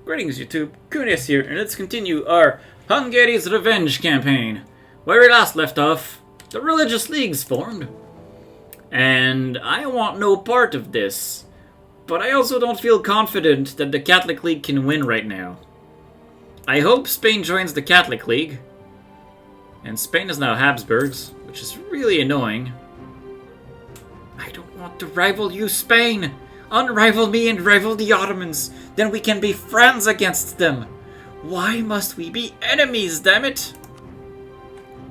Greetings YouTube, Khundes here, and let's continue our Hungary's Revenge campaign. Where we last left off, the religious leagues formed. And I want no part of this. But I also don't feel confident that the Catholic League can win right now. I hope Spain joins the Catholic League. And Spain is now Habsburgs, which is really annoying. I don't want to rival you, Spain! Unrival me and rival the Ottomans, then we can be friends against them. Why must we be enemies, damn it?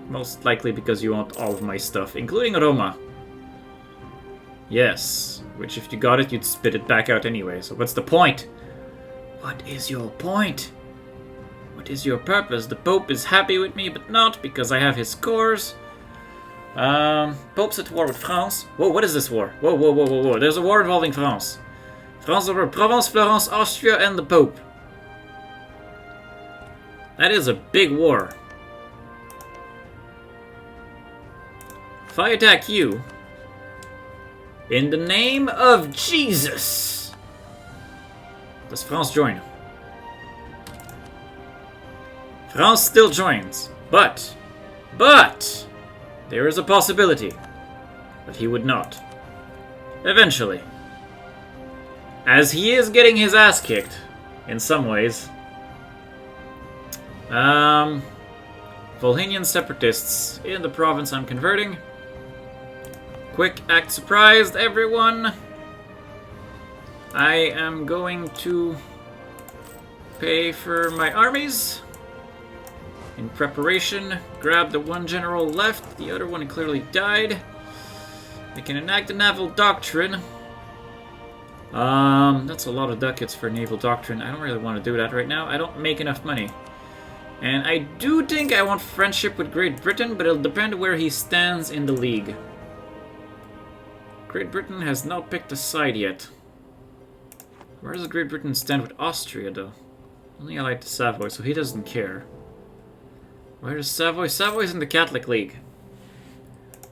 Most likely because you want all of my stuff, including Roma. Yes, which if you got it, you'd spit it back out anyway, so what's the point? What is your point? What is your purpose? The Pope is happy with me, but not because I have his cores. Pope's at war with France. Whoa, what is this war? Whoa, whoa, whoa, whoa, whoa. There's a war involving France. France over Provence, Florence, Austria, and the Pope. That is a big war. If I attack you, in the name of Jesus, does France join? France still joins, but, there is a possibility that he would not. Eventually. As he is getting his ass kicked, in some ways. Volhynian separatists in the province I'm converting. Quick act surprised, everyone. I am going to pay for my armies. In preparation, grab the one general left, the other one clearly died. I can enact the naval doctrine. That's a lot of ducats for naval doctrine. I don't really want to do that right now. I don't make enough money. And I do think I want friendship with Great Britain, but it'll depend where he stands in the league. Great Britain has not picked a side yet. Where does Great Britain stand with Austria, though? Only allied to Savoy, so he doesn't care. Where is Savoy? Savoy's in the Catholic League.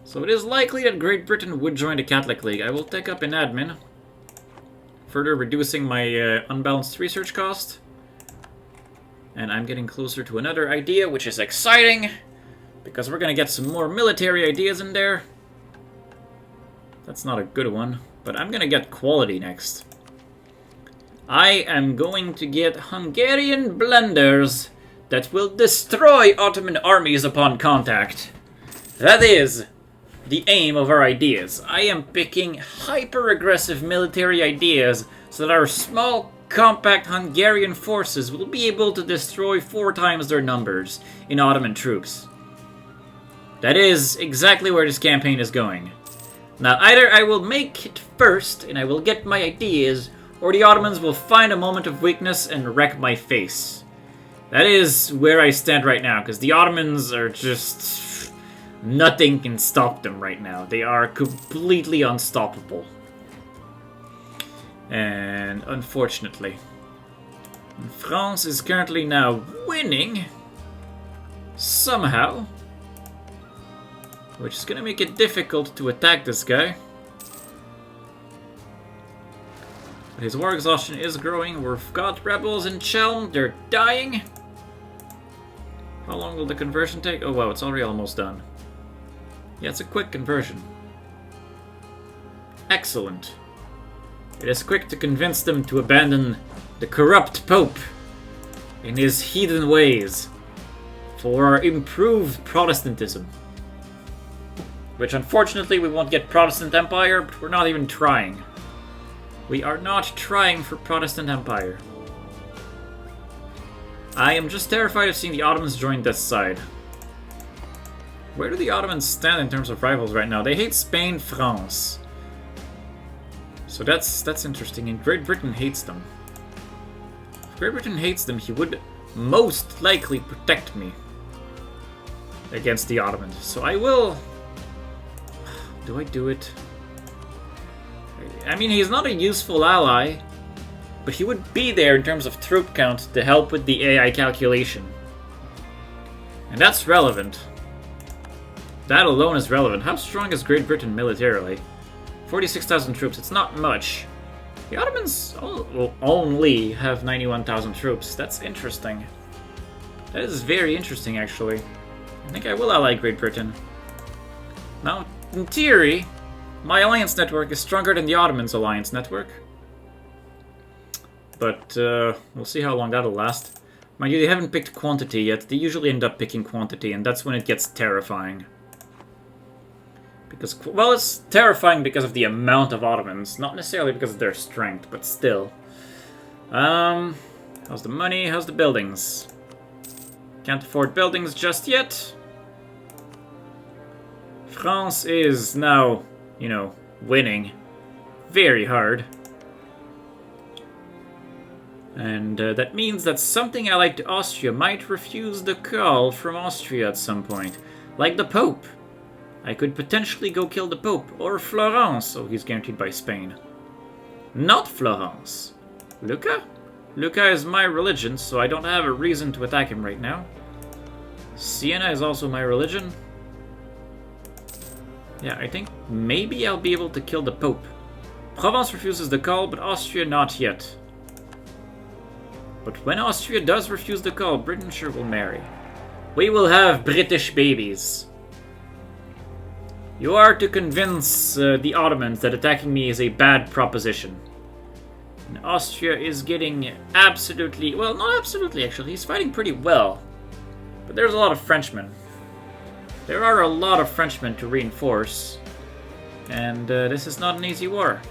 So it is likely that Great Britain would join the Catholic League. I will take up an admin, further reducing my unbalanced research cost. And I'm getting closer to another idea, which is exciting, because we're going to get some more military ideas in there. That's not a good one, but I'm going to get quality next. I am going to get Hungarian blenders that will destroy Ottoman armies upon contact. That is the aim of our ideas. I am picking hyper-aggressive military ideas so that our small, compact Hungarian forces will be able to destroy 4 times their numbers in Ottoman troops. That is exactly where this campaign is going. Now, either I will make it first and I will get my ideas, or the Ottomans will find a moment of weakness and wreck my face. That is where I stand right now, because the Ottomans are just... nothing can stop them right now. They are completely unstoppable. And unfortunately, France is currently now winning, somehow, which is going to make it difficult to attack this guy. But his war exhaustion is growing. We've got rebels in Chelm, they're dying. How long will the conversion take? Oh wow, it's already almost done. Yeah, it's a quick conversion. Excellent. It is quick to convince them to abandon the corrupt Pope in his heathen ways for improved Protestantism. Which unfortunately we won't get Protestant Empire, but we're not even trying. We are not trying for Protestant Empire. I am just terrified of seeing the Ottomans join this side. Where do the Ottomans stand in terms of rivals right now? They hate Spain, France. So that's interesting, and Great Britain hates them. If Great Britain hates them, he would most likely protect me against the Ottomans. So I will... Do I do it? I mean, he's not a useful ally, but he would be there in terms of troop count to help with the AI calculation. And that's relevant. That alone is relevant. How strong is Great Britain militarily? 46,000 troops, it's not much. The Ottomans will only have 91,000 troops. That's interesting. That is very interesting, actually. I think I will ally Great Britain. Now, in theory, my alliance network is stronger than the Ottomans' alliance network. But we'll see how long that'll last. Mind you, they haven't picked quantity yet. They usually end up picking quantity, and that's when it gets terrifying. Because, well, it's terrifying because of the amount of Ottomans, not necessarily because of their strength, but still. How's the money? How's the buildings? Can't afford buildings just yet. France is now, you know, winning very hard. And that means that something allied to Austria might refuse the call from Austria at some point. Like the Pope. I could potentially go kill the Pope. Or Florence. Oh, he's guaranteed by Spain. Not Florence. Lucca? Lucca is my religion, so I don't have a reason to attack him right now. Siena is also my religion. Yeah, I think maybe I'll be able to kill the Pope. Provence refuses the call, but Austria not yet. But when Austria does refuse the call, Britain sure will marry. We will have British babies. You are to convince the Ottomans that attacking me is a bad proposition. And Austria is getting absolutely... Well, not absolutely, actually. He's fighting pretty well. But there's a lot of Frenchmen. There are a lot of Frenchmen to reinforce. And this is not an easy war.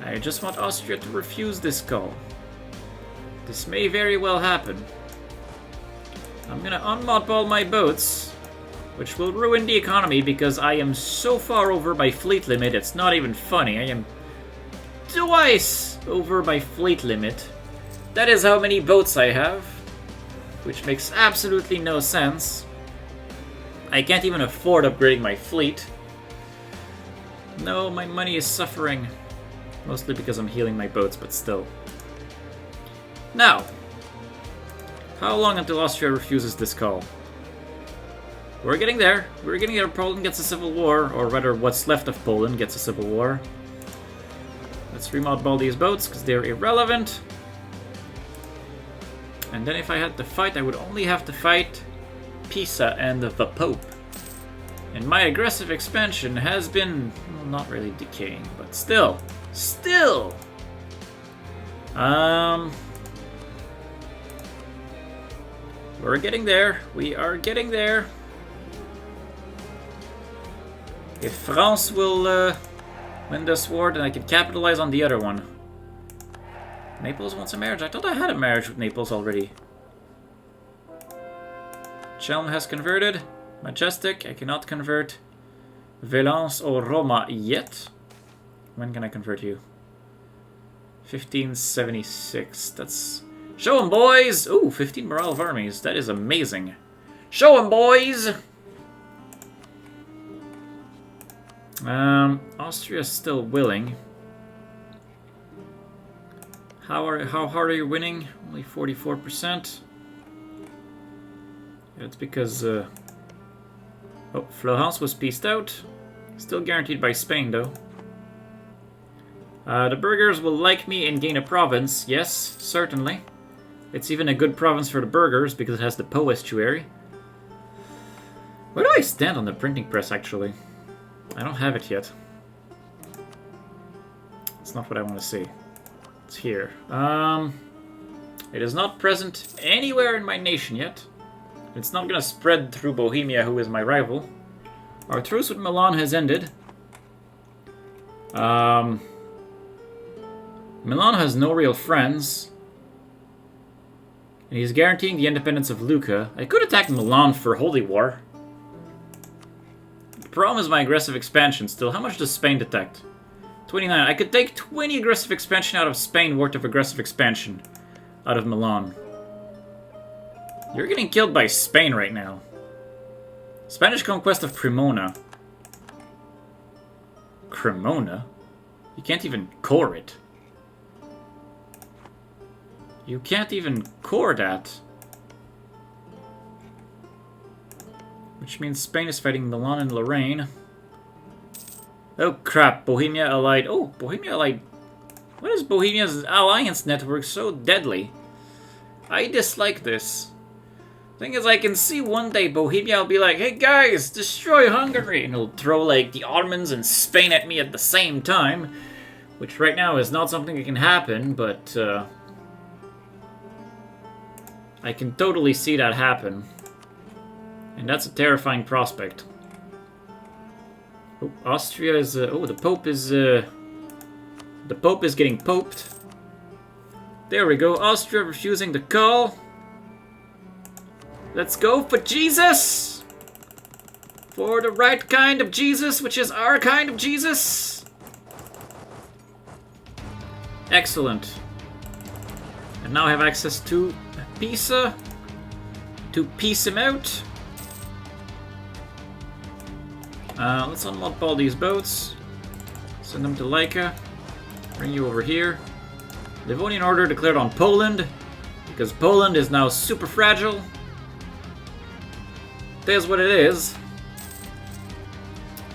I just want Austria to refuse this call. This may very well happen. I'm gonna unmothball my boats, which will ruin the economy because I am so far over my fleet limit, it's not even funny. I am twice over my fleet limit. That is how many boats I have, which makes absolutely no sense. I can't even afford upgrading my fleet. No, my money is suffering. Mostly because I'm healing my boats, but still. Now, how long until Austria refuses this call? We're getting there. We're getting there. Poland gets a civil war, or rather what's left of Poland gets a civil war. Let's remothball these boats, because they're irrelevant. And then if I had to fight, I would only have to fight Pisa and the Pope. And my aggressive expansion has been, well, not really decaying, but still. We're getting there. We are getting there. If France will win this war, then I can capitalize on the other one. Naples wants a marriage. I thought I had a marriage with Naples already. Chelm has converted. Majestic, I cannot convert. Valence or Roma yet. When can I convert you? 1576. That's... Show 'em, boys! Ooh, 15 morale of armies. That is amazing. Show 'em, boys! Austria's still willing. How hard are you winning? Only 44%. It's because, oh, Florence was pieced out. Still guaranteed by Spain, though. The burghers will like me and gain a province. Yes, certainly. It's even a good province for the burghers because it has the Po estuary. Where do I stand on the printing press, actually? I don't have it yet. It's not what I want to see. It's here. It is not present anywhere in my nation yet. It's not going to spread through Bohemia, who is my rival. Our truce with Milan has ended. Milan has no real friends. And he's guaranteeing the independence of Lucca. I could attack Milan for Holy War. The problem is my aggressive expansion still. How much does Spain detect? 29. I could take 20 aggressive expansion out of Spain worth of aggressive expansion out of Milan. You're getting killed by Spain right now. Spanish conquest of Cremona. Cremona? You can't even core it. You can't even core that. Which means Spain is fighting Milan and Lorraine. Oh crap, Bohemia allied... Oh, Bohemia allied Why is Bohemia's alliance network so deadly? I dislike this. Thing is, I can see one day Bohemia will be like, hey guys, destroy Hungary! And it'll throw like the Ottomans and Spain at me at the same time. Which right now is not something that can happen, but I can totally see that happen. And that's a terrifying prospect. Oh, Austria is... oh, the Pope is... the Pope is getting poped. There we go. Austria refusing to call. Let's go for Jesus! For the right kind of Jesus, which is our kind of Jesus. Excellent. And now I have access to Pisa. To piece him out. Let's unmothball these boats. Send them to Laika. Bring you over here. Livonian order declared on Poland. Because Poland is now super fragile. It is what it is.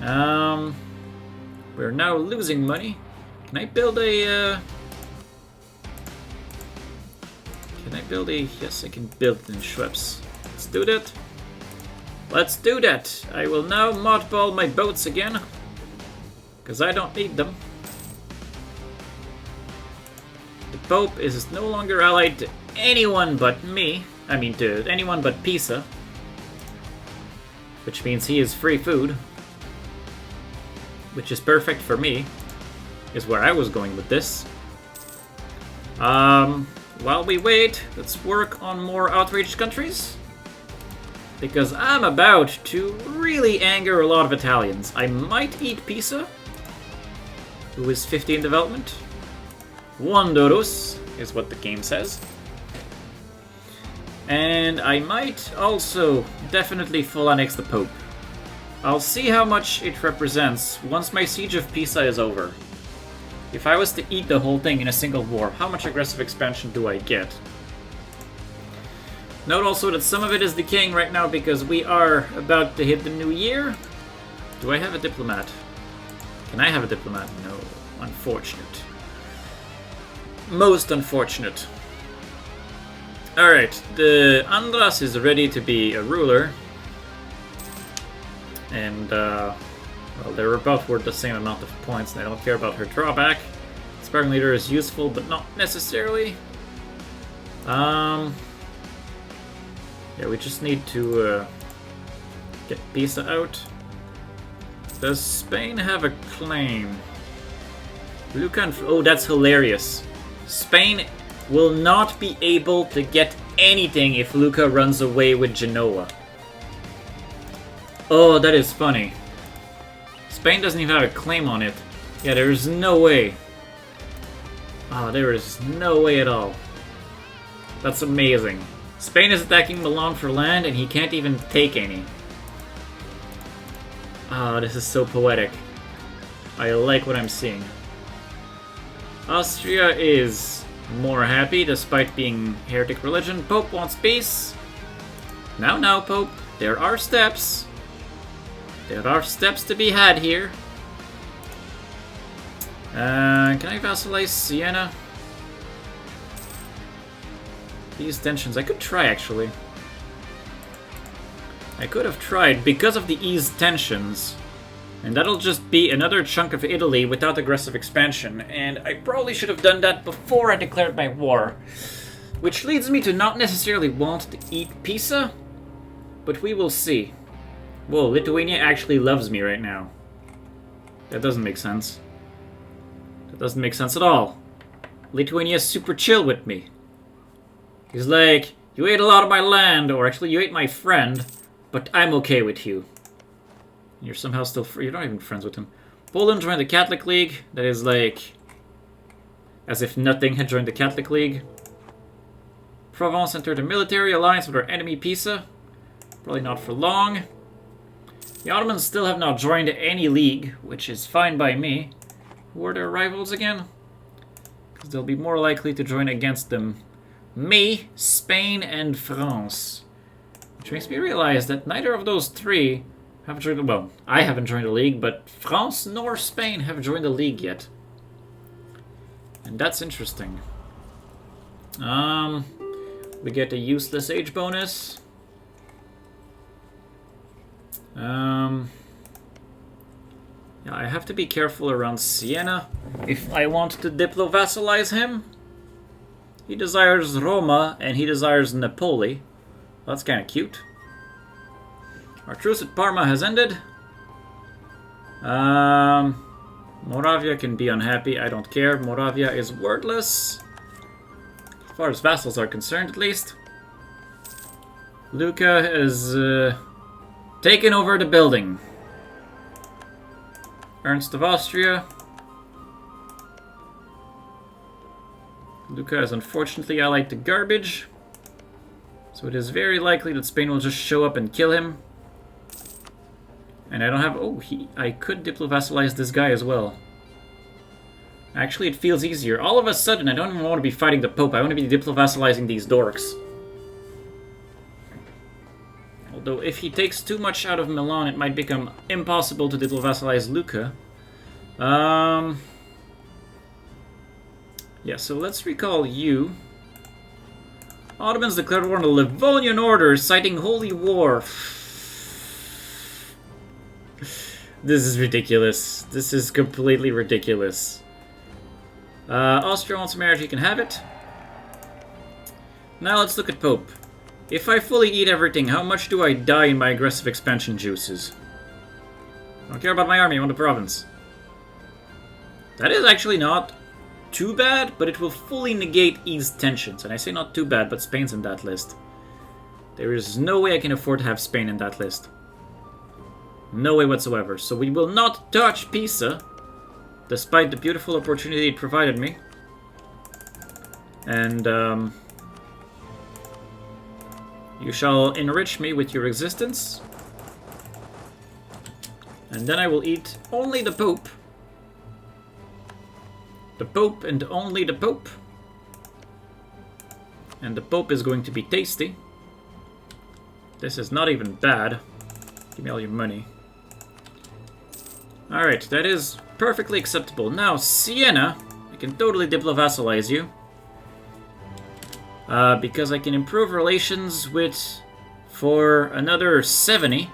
We're now losing money. Can I build a... Can I build a... Yes, I can build it in Schweppes. Let's do that. Let's do that. I will now mothball my boats again. Because I don't need them. The Pope is no longer allied to anyone but me. I mean, to anyone but Pisa. Which means he is free food. Which is perfect for me. Is where I was going with this. While we wait, let's work on more outraged countries. Because I'm about to really anger a lot of Italians. I might eat Pisa, who is 50 in development. Wondrous is what the game says. And I might also definitely full annex the Pope. I'll see how much it represents once my siege of Pisa is over. If I was to eat the whole thing in a single war, how much aggressive expansion do I get? Note also that some of it is decaying right now because we are about to hit the new year. Do I have a diplomat? Can I have a diplomat? No. Unfortunate. Most unfortunate. Alright, the Andras is ready to be a ruler. And, well, they're about worth the same amount of points, and I don't care about her drawback. Sparring leader is useful, but not necessarily. Yeah, we just need to get Pisa out. Does Spain have a claim? Lucan, oh, that's hilarious. Spain will not be able to get anything if Luca runs away with Genoa. Oh, that is funny. Spain doesn't even have a claim on it. Yeah, there's no way. Oh, there is no way at all. That's amazing. Spain is attacking Milan for land and he can't even take any. Oh, this is so poetic. I like what I'm seeing. Austria is more happy despite being heretic religion. Pope wants peace. Now, Pope. There are steps. There are steps to be had here. Can I vassalize Siena? These tensions, I could try actually. I could have tried because of the ease tensions. And that'll just be another chunk of Italy without aggressive expansion. And I probably should have done that before I declared my war. Which leads me to not necessarily want to eat Pisa. But we will see. Whoa, Lithuania actually loves me right now. That doesn't make sense. That doesn't make sense at all. Lithuania's super chill with me. He's like, you ate a lot of my land, or actually you ate my friend, but I'm okay with you. You're somehow still free. You're not even friends with him. Poland joined the Catholic League. That is like, as if nothing had joined the Catholic League. Provence entered a military alliance with our enemy Pisa. Probably not for long. The Ottomans still have not joined any league, which is fine by me. Who are their rivals again? Because they'll be more likely to join against them. Me, Spain, and France. Which makes me realize that neither of those three have joined... Well, I haven't joined the league, but France nor Spain have joined the league yet. And that's interesting. We get a useless age bonus. Yeah, I have to be careful around Siena if I want to diplo-vassalize him. He desires Roma and he desires Napoli. That's kind of cute. Our truce at Parma has ended. Moravia can be unhappy. I don't care. Moravia is wordless. As far as vassals are concerned, at least. Lucca has taken over the building. Ernst of Austria. Lucca is unfortunately allied to garbage. So it is very likely that Spain will just show up and kill him. And I don't have... Oh, I could diplo-vassalize this guy as well. Actually, it feels easier. All of a sudden, I don't even want to be fighting the Pope. I want to be diplo-vassalizing these dorks. Although, if he takes too much out of Milan, it might become impossible to diplo-vassalize Lucca. Yeah, so let's recall you. Ottomans declared war on the Livonian Order, citing holy war. This is ridiculous. This is completely ridiculous. Austria wants marriage, he can have it. Now let's look at Pope. If I fully eat everything, how much do I die in my aggressive expansion juices? I don't care about my army, I want the province. That is actually not too bad, but it will fully negate ease tensions. And I say not too bad, but Spain's in that list. There is no way I can afford to have Spain in that list. No way whatsoever. So we will not touch Pisa, despite the beautiful opportunity it provided me. And you shall enrich me with your existence. And then I will eat only the Pope. The Pope and only the Pope. And the Pope is going to be tasty. This is not even bad. Give me all your money. Alright, that is perfectly acceptable. Now, Siena, I can totally diplo-vassalize you. Because I can improve relations with... for another 70.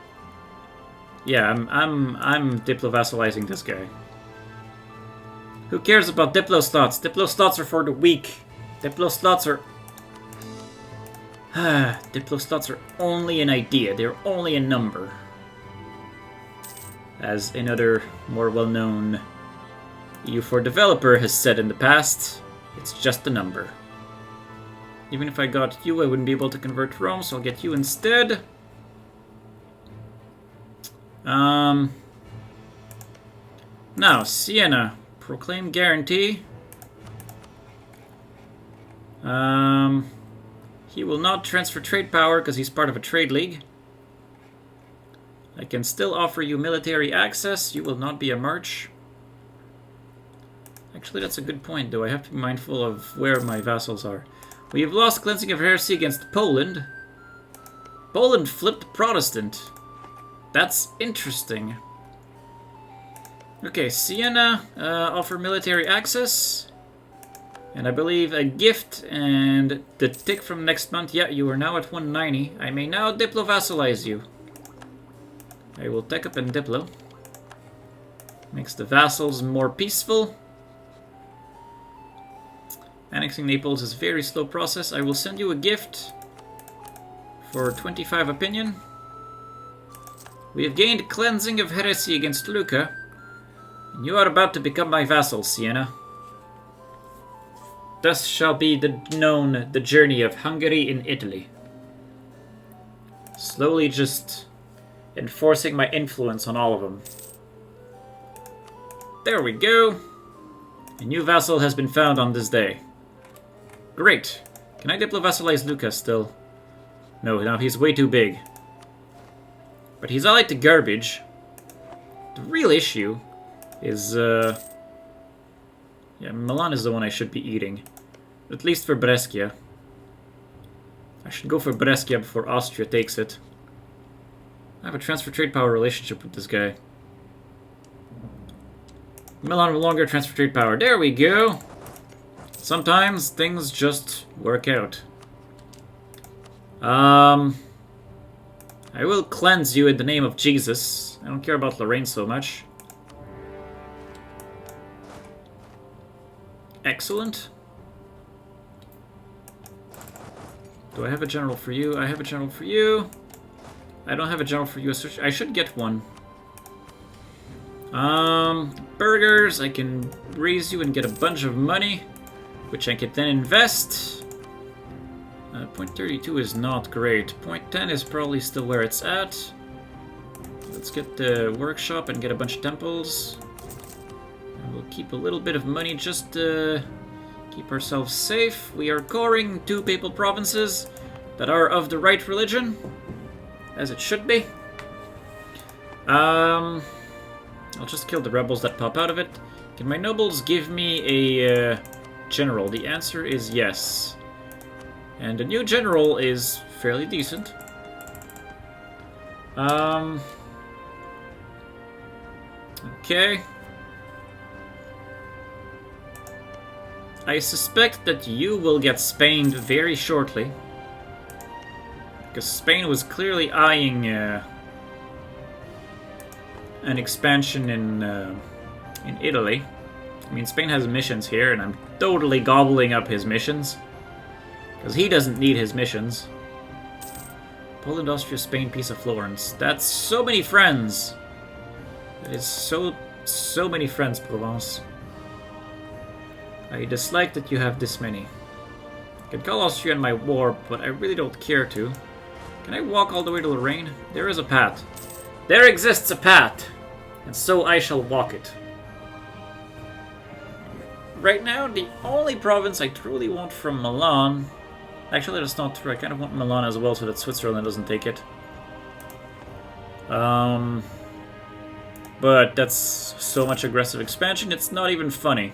Yeah, I'm diplo-vassalizing this guy. Who cares about Diplo slots? Diplo slots are for the weak. Diplo slots are... Diplo slots are only an idea. They're only a number. As another more well-known EU4 developer has said in the past, it's just a number. Even if I got you, I wouldn't be able to convert Rome, so I'll get you instead. Now, Siena. Proclaim guarantee. He will not transfer trade power because he's part of a trade league. I can still offer you military access. You will not be a march. Actually, that's a good point, though. I have to be mindful of where my vassals are. We have lost cleansing of heresy against Poland. Poland flipped Protestant. That's interesting. Okay, Siena, offer military access. And I believe a gift and the tick from next month. Yeah, you are now at 190. I may now diplo-vassalize you. I will take up and diplo. Makes the vassals more peaceful. Annexing Naples is a very slow process. I will send you a gift for 25 opinion. We have gained cleansing of heresy against Lucca. And you are about to become my vassal, Siena. Thus shall be known the journey of Hungary in Italy. Slowly just enforcing my influence on all of them. There we go. A new vassal has been found on this day. Great. Can I diplo-vassalize Lucca still? No, he's way too big. But he's allied to garbage. The real issue is, yeah, Milan is the one I should be eating. At least for Brescia. I should go for Brescia before Austria takes it. I have a transfer trade power relationship with this guy. Milan no longer transfer trade power. There we go! Sometimes things just work out. I will cleanse you in the name of Jesus. I don't care about Lorraine so much. Excellent. Do I have a general for you? I have a general for you. I don't have a general for you. I should get one. Burgers. I can raise you and get a bunch of money, which I could then invest. Point 32 is not great. Point 10 is probably still where it's at. Let's get the workshop and get a bunch of temples. And we'll keep a little bit of money just to keep ourselves safe. We are coring 2 papal provinces that are of the right religion, as it should be. I'll just kill the rebels that pop out of it. Can my nobles give me a general? The answer is yes. And the new general is fairly decent. Okay. I suspect that you will get Spained very shortly. Because Spain was clearly eyeing an expansion in Italy. I mean, Spain has missions here, and I'm totally gobbling up his missions. Because he doesn't need his missions. Poland, Austria, Spain, Peace of Florence. That's so many friends. That is so many friends, Provence. I dislike that you have this many. I could call Austria in my war, but I really don't care to. Can I walk all the way to Lorraine? There is a path. There exists a path! And so I shall walk it. Right now, the only province I truly want from Milan... Actually, that's not true. I kind of want Milan as well so that Switzerland doesn't take it. But that's so much aggressive expansion, it's not even funny.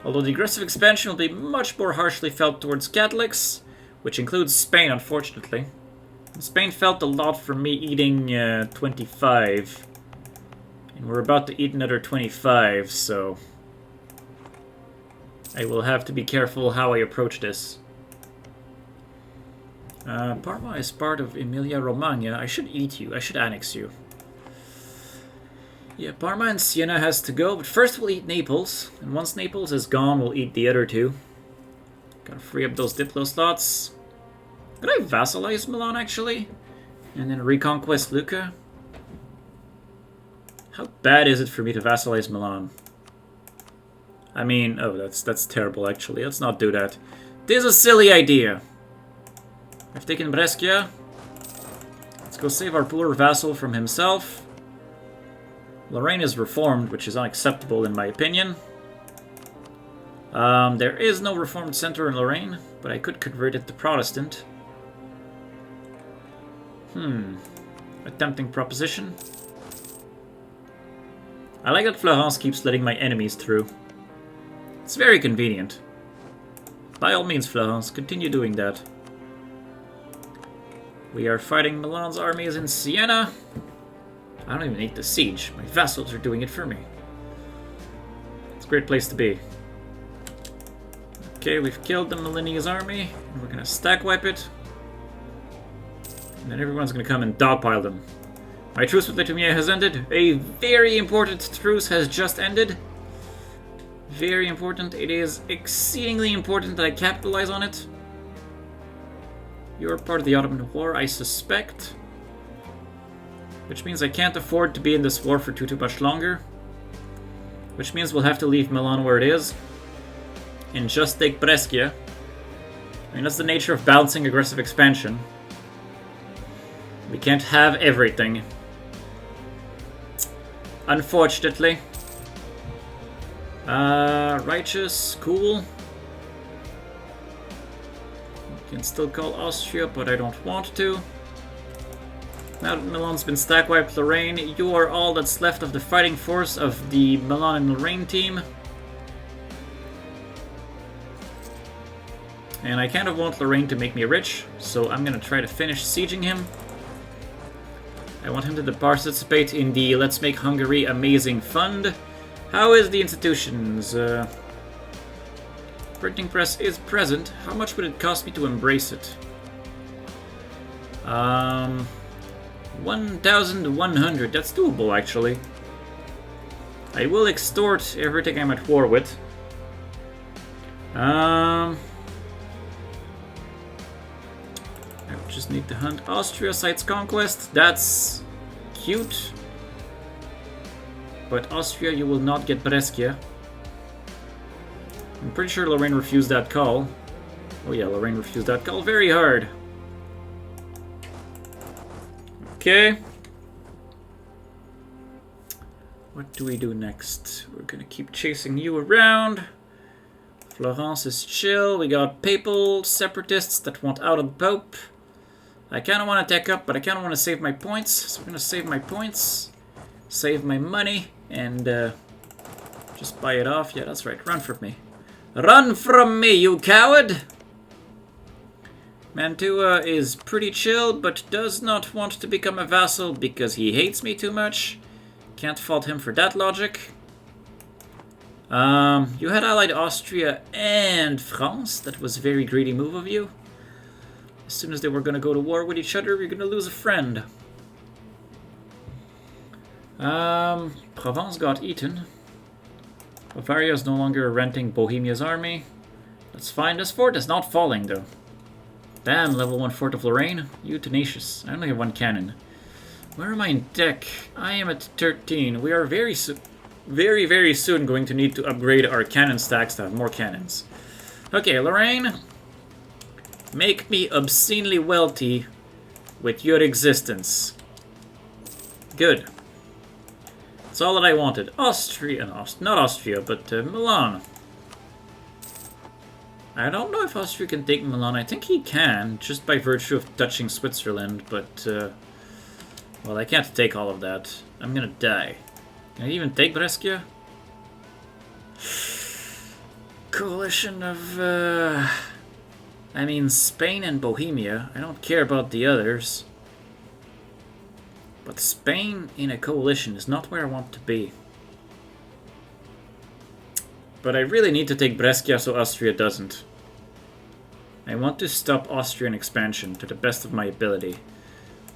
Although the aggressive expansion will be much more harshly felt towards Catholics, which includes Spain, unfortunately. Spain felt a lot from me eating 25. And we're about to eat another 25, so... I will have to be careful how I approach this. Parma is part of Emilia-Romagna. I should eat you. I should annex you. Yeah, Parma and Siena has to go, but first we'll eat Naples. And once Naples is gone, we'll eat the other 2. Gotta free up those Diplo slots. Could I vassalize Milan, actually? And then reconquest Lucca? How bad is it for me to vassalize Milan? I mean, oh, that's terrible, actually. Let's not do that. This is a silly idea. I've taken Brescia. Let's go save our poor vassal from himself. Lorraine is reformed, which is unacceptable in my opinion. There is no reformed center in Lorraine, but I could convert it to Protestant. A tempting proposition. I like that Florence keeps letting my enemies through. It's very convenient. By all means, Florence, continue doing that. We are fighting Milan's armies in Siena. I don't even need the siege. My vassals are doing it for me. It's a great place to be. Okay, we've killed the Milanese army, and we're gonna stack wipe it. And then everyone's gonna come and dogpile them. My truce with Lithuania has ended. A very important truce has just ended. Very important. It is exceedingly important that I capitalize on it. You're part of the Ottoman War, I suspect. Which means I can't afford to be in this war for too much longer. Which means we'll have to leave Milan where it is. And just take Brescia. I mean, that's the nature of balancing aggressive expansion. We can't have everything. Unfortunately. Righteous, cool. Can still call Austria, but I don't want to. Now that Milan's been stack wiped Lorraine, you are all that's left of the fighting force of the Milan and Lorraine team. And I kind of want Lorraine to make me rich, so I'm gonna try to finish sieging him. I want him to participate in the Let's Make Hungary Amazing Fund. How is the institutions? Printing press is present. How much would it cost me to embrace it? 1,100. That's doable, actually. I will extort everything I'm at war with. I just need to hunt Austria sites conquest. That's cute. But Austria, you will not get Brescia. I'm pretty sure Lorraine refused that call. Oh yeah, Lorraine refused that call very hard. Okay. What do we do next? We're gonna keep chasing you around. Florence is chill. We got papal separatists that want out of the Pope. I kind of want to tech up, but I kind of want to save my points. So I'm gonna save my points, save my money, and just buy it off. Yeah, that's right. Run from me. Run from me, you coward! Mantua is pretty chill, but does not want to become a vassal because he hates me too much. Can't fault him for that logic. You had allied Austria and France. That was a very greedy move of you. As soon as they were going to go to war with each other, you're going to lose a friend. Provence got eaten. Bavaria is no longer renting Bohemia's army. That's fine. This fort is not falling, though. Damn, level 1 Fort of Lorraine. You tenacious. I only have 1 cannon. Where am I in tech? I am at 13. We are very soon going to need to upgrade our cannon stacks to have more cannons. Okay, Lorraine. Make me obscenely wealthy with your existence. Good. That's all that I wanted. Austria, not Austria, but Milan. I don't know if Austria can take Milan. I think he can, just by virtue of touching Switzerland, but, well, I can't take all of that. I'm gonna die. Can I even take Brescia? Coalition of, I mean, Spain and Bohemia. I don't care about the others. But Spain in a coalition is not where I want to be. But I really need to take Brescia so Austria doesn't. I want to stop Austrian expansion to the best of my ability.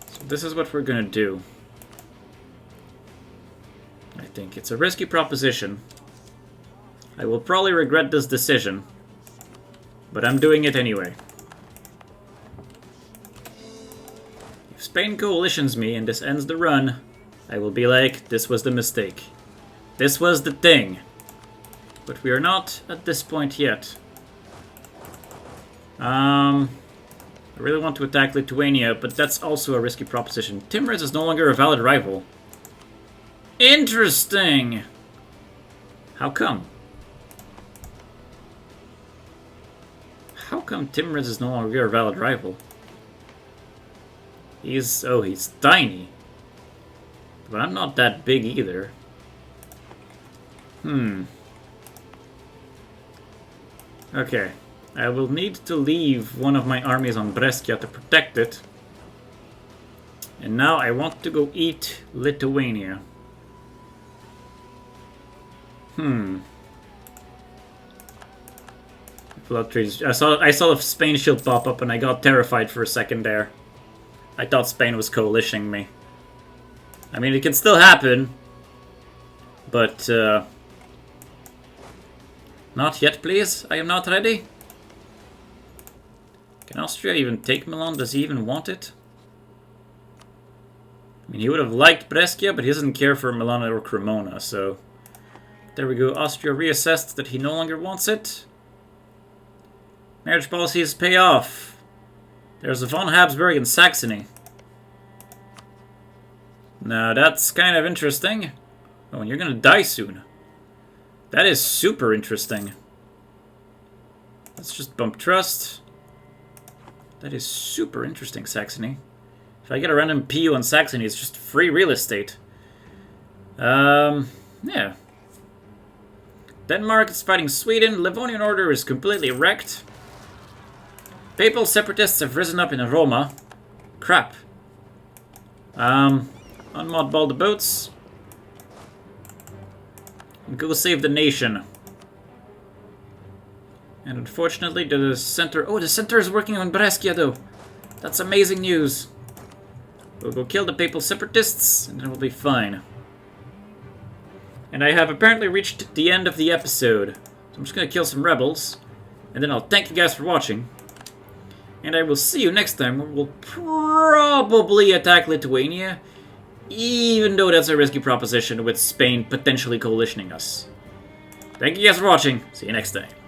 So this is what we're gonna do. I think it's a risky proposition. I will probably regret this decision. But I'm doing it anyway. If Spain coalitions me and this ends the run, I will be like, this was the mistake. This was the thing. But we are not at this point yet. I really want to attack Lithuania, but that's also a risky proposition. Timrez is no longer a valid rival. Interesting! How come? How come Timrez is no longer a valid rival? He's tiny. But I'm not that big either. Okay. I will need to leave one of my armies on Brescia to protect it. And now I want to go eat Lithuania. Blood trees. I saw the Spain shield pop up and I got terrified for a second there. I thought Spain was coalitioning me. I mean, it can still happen. But, not yet, please. I am not ready. Can Austria even take Milan? Does he even want it? I mean, he would have liked Brescia, but he doesn't care for Milan or Cremona, so... There we go. Austria reassessed that he no longer wants it. Marriage policies pay off. There's a von Habsburg in Saxony. Now, that's kind of interesting. Oh, and you're gonna die soon. That is super interesting. Let's just bump trust. That is super interesting, Saxony. If I get a random PU on Saxony, it's just free real estate. Yeah. Denmark is fighting Sweden. Livonian Order is completely wrecked. Papal separatists have risen up in Roma. Crap. Unmodball the boats. And go save the nation. And unfortunately, the center... Oh, the center is working on Brescia, though. That's amazing news. We'll go kill the papal separatists, and then we'll be fine. And I have apparently reached the end of the episode. So I'm just gonna kill some rebels. And then I'll thank you guys for watching. And I will see you next time, where we'll probably attack Lithuania. Even though that's a risky proposition with Spain potentially coalitioning us. Thank you guys for watching. See you next time.